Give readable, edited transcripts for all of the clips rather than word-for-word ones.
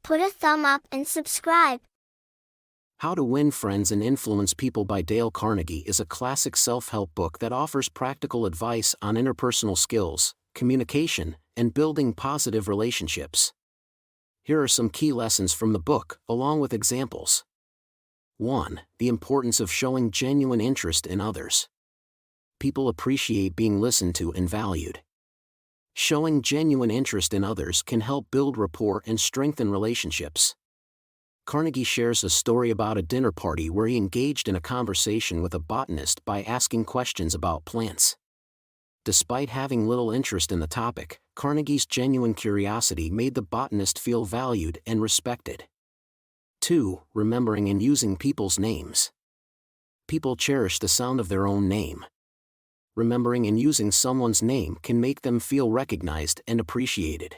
Put a thumb up and subscribe. How to Win Friends and Influence People by Dale Carnegie is a classic self-help book that offers practical advice on interpersonal skills, communication, and building positive relationships. Here are some key lessons from the book, along with examples. 1. The importance of showing genuine interest in others. People appreciate being listened to and valued. Showing genuine interest in others can help build rapport and strengthen relationships. Carnegie shares a story about a dinner party where he engaged in a conversation with a botanist by asking questions about plants. Despite having little interest in the topic, Carnegie's genuine curiosity made the botanist feel valued and respected. 2. Remembering and using people's names. People cherish the sound of their own name. Remembering and using someone's name can make them feel recognized and appreciated.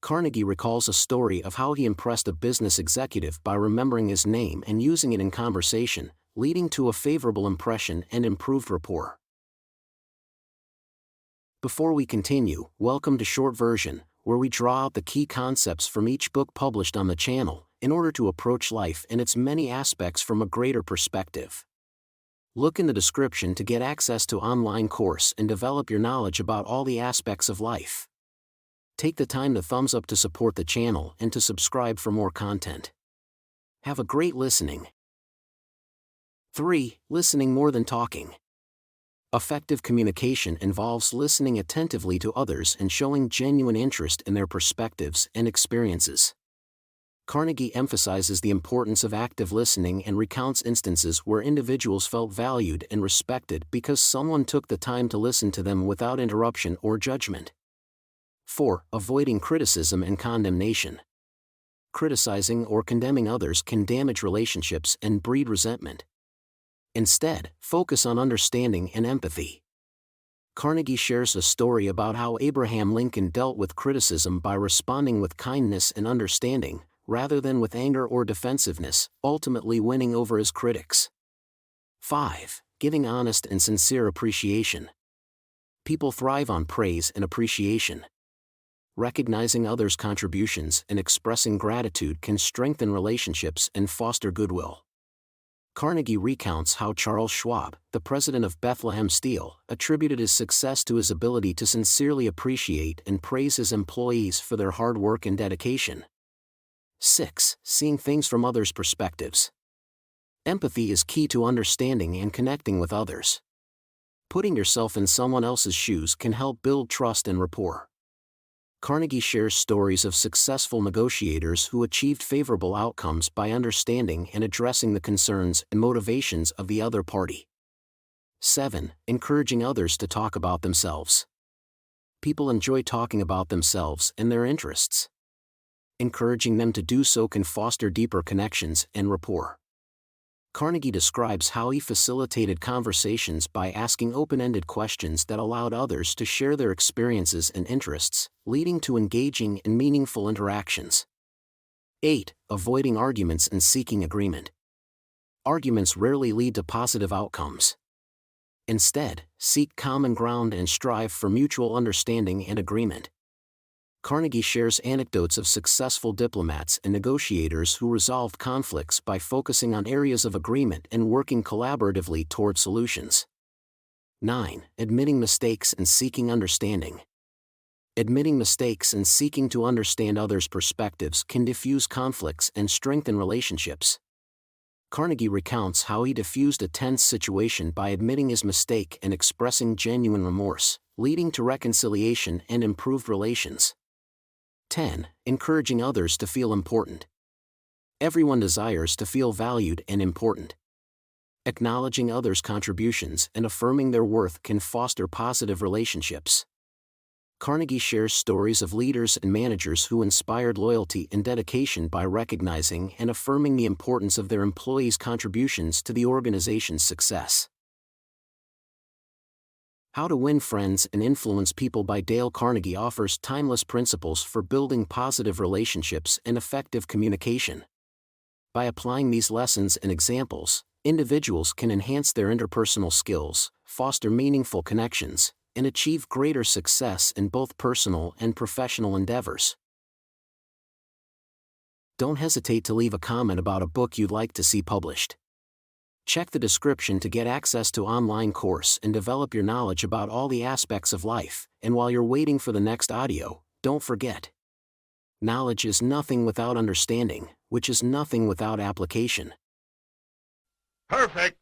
Carnegie recalls a story of how he impressed a business executive by remembering his name and using it in conversation, leading to a favorable impression and improved rapport. Before we continue, welcome to Short Version, where we draw out the key concepts from each book published on the channel, in order to approach life and its many aspects from a greater perspective. Look in the description to get access to online course and develop your knowledge about all the aspects of life. Take the time to thumbs up to support the channel and to subscribe for more content. Have a great listening. 3. Listening more than talking. Effective communication involves listening attentively to others and showing genuine interest in their perspectives and experiences. Carnegie emphasizes the importance of active listening and recounts instances where individuals felt valued and respected because someone took the time to listen to them without interruption or judgment. 4. Avoiding criticism and condemnation. Criticizing or condemning others can damage relationships and breed resentment. Instead, focus on understanding and empathy. Carnegie shares a story about how Abraham Lincoln dealt with criticism by responding with kindness and understanding, rather than with anger or defensiveness, ultimately winning over his critics. 5. Giving honest and sincere appreciation. People thrive on praise and appreciation. Recognizing others' contributions and expressing gratitude can strengthen relationships and foster goodwill. Carnegie recounts how Charles Schwab, the president of Bethlehem Steel, attributed his success to his ability to sincerely appreciate and praise his employees for their hard work and dedication. 6. Seeing things from others' perspectives. Empathy is key to understanding and connecting with others. Putting yourself in someone else's shoes can help build trust and rapport. Carnegie shares stories of successful negotiators who achieved favorable outcomes by understanding and addressing the concerns and motivations of the other party. 7. Encouraging others to talk about themselves. People enjoy talking about themselves and their interests. Encouraging them to do so can foster deeper connections and rapport. Carnegie describes how he facilitated conversations by asking open-ended questions that allowed others to share their experiences and interests, leading to engaging and meaningful interactions. 8. Avoiding arguments and seeking agreement. Arguments rarely lead to positive outcomes. Instead, seek common ground and strive for mutual understanding and agreement. Carnegie shares anecdotes of successful diplomats and negotiators who resolved conflicts by focusing on areas of agreement and working collaboratively toward solutions. 9. Admitting mistakes and seeking understanding. Admitting mistakes and seeking to understand others' perspectives can diffuse conflicts and strengthen relationships. Carnegie recounts how he diffused a tense situation by admitting his mistake and expressing genuine remorse, leading to reconciliation and improved relations. 10. Encouraging others to feel important. Everyone desires to feel valued and important. Acknowledging others' contributions and affirming their worth can foster positive relationships. Carnegie shares stories of leaders and managers who inspired loyalty and dedication by recognizing and affirming the importance of their employees' contributions to the organization's success. How to Win Friends and Influence People by Dale Carnegie offers timeless principles for building positive relationships and effective communication. By applying these lessons and examples, individuals can enhance their interpersonal skills, foster meaningful connections, and achieve greater success in both personal and professional endeavors. don't hesitate to leave a comment about a book you'd like to see published. Check the description to get access to online course and develop your knowledge about all the aspects of life, and while you're waiting for the next audio, don't forget. Knowledge is nothing without understanding, which is nothing without application. Perfect.